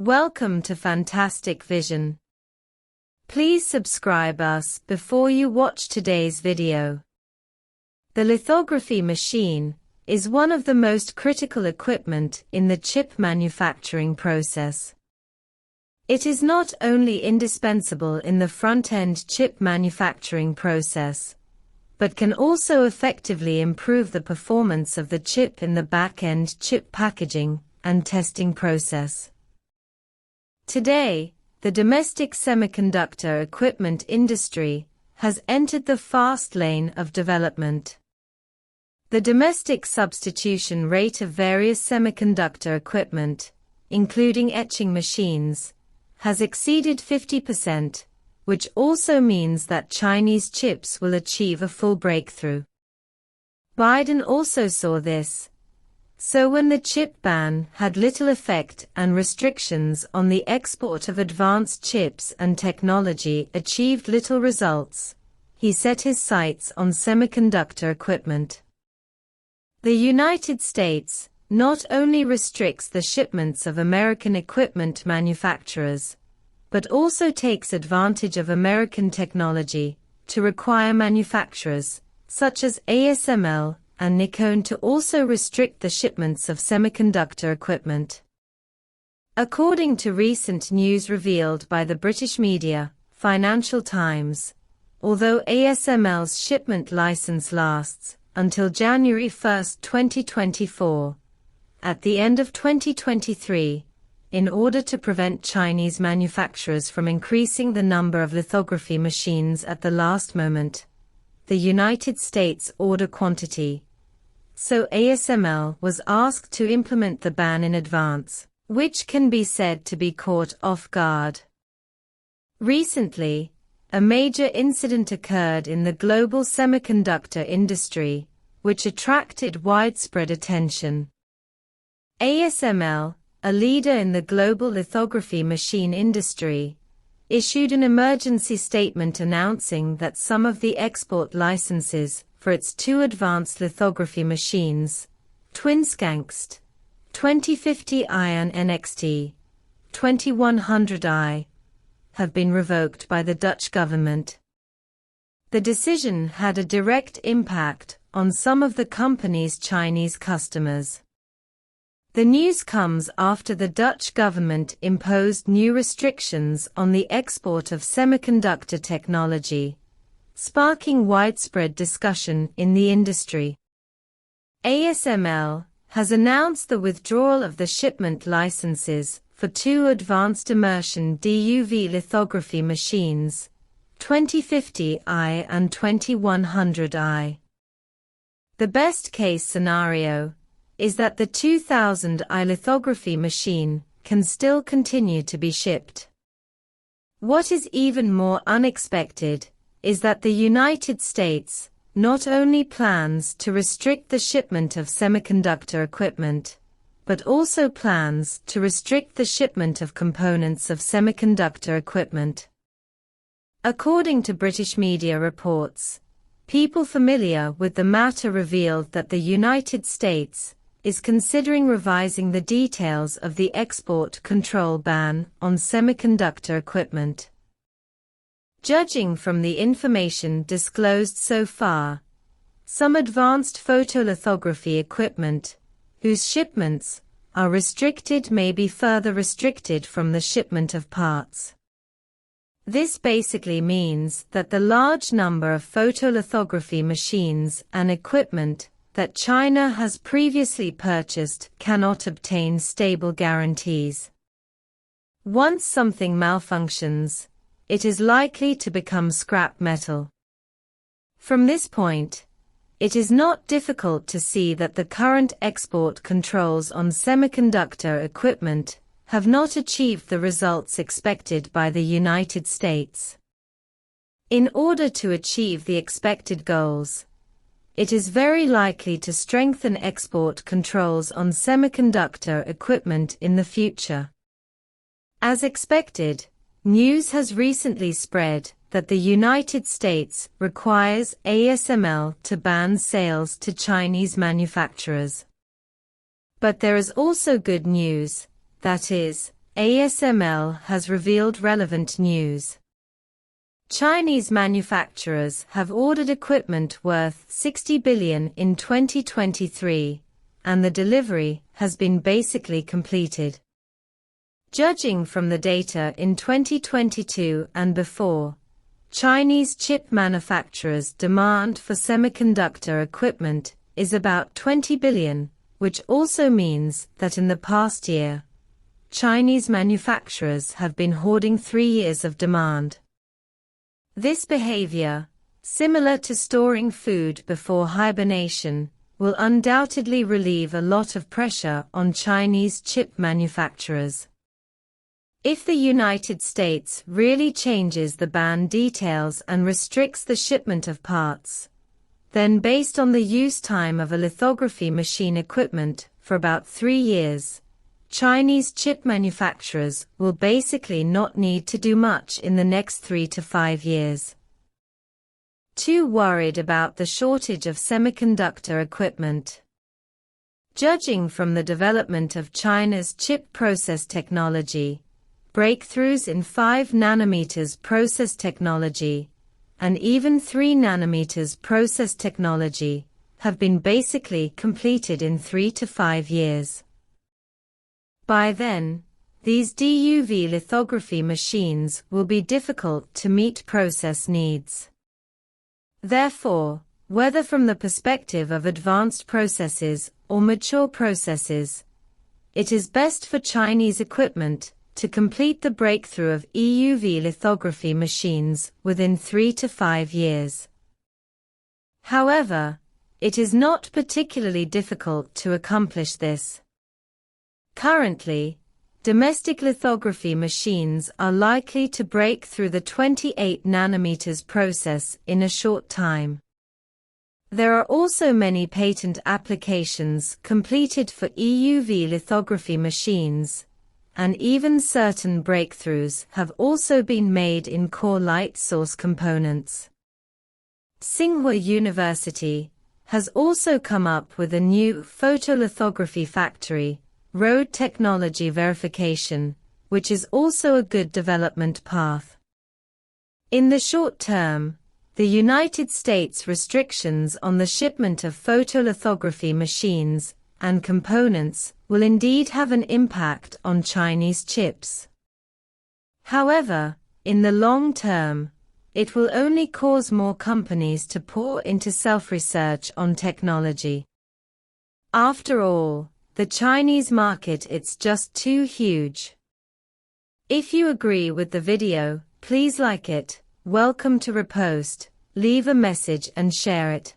Welcome to Fantastic Vision. Please subscribe us before you watch today's video. The lithography machine is one of the most critical equipment in the chip manufacturing process. It is not only indispensable in the front-end chip manufacturing process, but can also effectively improve the performance of the chip in the back-end chip packaging and testing process. Today, the domestic semiconductor equipment industry has entered the fast lane of development. The domestic substitution rate of various semiconductor equipment, including etching machines, has exceeded 50%, which also means that Chinese chips will achieve a full breakthrough. Biden also saw this. So when the chip ban had little effect and restrictions on the export of advanced chips and technology achieved little results, he set his sights on semiconductor equipment. The United States not only restricts the shipments of American equipment manufacturers, but also takes advantage of American technology to require manufacturers, such as ASML and Nikon, to also restrict the shipments of semiconductor equipment. According to recent news revealed by the British media, Financial Times, although ASML's shipment license lasts until January 1, 2024, at the end of 2023, in order to prevent Chinese manufacturers from increasing the number of lithography machines at the last moment, the United States order quantity. So ASML was asked to implement the ban in advance, which can be said to be caught off guard. Recently, a major incident occurred in the global semiconductor industry, which attracted widespread attention. ASML, a leader in the global lithography machine industry, issued an emergency statement announcing that some of the export licenses for its two advanced lithography machines, Twinskanxt 2050i and NXT 2100i, have been revoked by the Dutch government. The decision had a direct impact on some of the company's Chinese customers. The news comes after the Dutch government imposed new restrictions on the export of semiconductor technology, sparking widespread discussion in the industry. ASML has announced the withdrawal of the shipment licenses for two advanced immersion DUV lithography machines, 2050i and 2100i. The best-case scenario is that the 2000i lithography machine can still continue to be shipped. What is even more unexpected is that the United States not only plans to restrict the shipment of semiconductor equipment, but also plans to restrict the shipment of components of semiconductor equipment. According to British media reports, people familiar with the matter revealed that the United States is considering revising the details of the export control ban on semiconductor equipment. Judging from the information disclosed so far, some advanced photolithography equipment, whose shipments are restricted, may be further restricted from the shipment of parts. This basically means that the large number of photolithography machines and equipment that China has previously purchased cannot obtain stable guarantees. Once something malfunctions, it is likely to become scrap metal. From this point, it is not difficult to see that the current export controls on semiconductor equipment have not achieved the results expected by the United States. In order to achieve the expected goals, it is very likely to strengthen export controls on semiconductor equipment in the future. As expected, news has recently spread that the United States requires ASML to ban sales to Chinese manufacturers. But there is also good news, that is, ASML has revealed relevant news. Chinese manufacturers have ordered equipment worth 60 billion in 2023, and the delivery has been basically completed. Judging from the data in 2022 and before, Chinese chip manufacturers' demand for semiconductor equipment is about 20 billion, which also means that in the past year, Chinese manufacturers have been hoarding 3 years of demand. This behavior, similar to storing food before hibernation, will undoubtedly relieve a lot of pressure on Chinese chip manufacturers. If the United States really changes the ban details and restricts the shipment of parts, then based on the use time of a lithography machine equipment for about 3 years, Chinese chip manufacturers will basically not need to do much in the next 3 to 5 years. Too worried about the shortage of semiconductor equipment? Judging from the development of China's chip process technology, breakthroughs in 5 nanometers process technology, and even 3 nanometers process technology, have been basically completed in 3 to 5 years. By then, these DUV lithography machines will be difficult to meet process needs. Therefore, whether from the perspective of advanced processes or mature processes, it is best for Chinese equipment to complete the breakthrough of EUV lithography machines within 3 to 5 years. However, it is not particularly difficult to accomplish this. Currently, domestic lithography machines are likely to break through the 28 nanometers process in a short time. There are also many patent applications completed for EUV lithography machines, and even certain breakthroughs have also been made in core light source components. Tsinghua University has also come up with a new photolithography factory, road technology verification, which is also a good development path. In the short term, the United States restrictions on the shipment of photolithography machines and components will indeed have an impact on Chinese chips. However, in the long term, it will only cause more companies to pour into self-research on technology. After all, the Chinese market is just too huge. If you agree with the video, please like it, welcome to repost, leave a message and share it.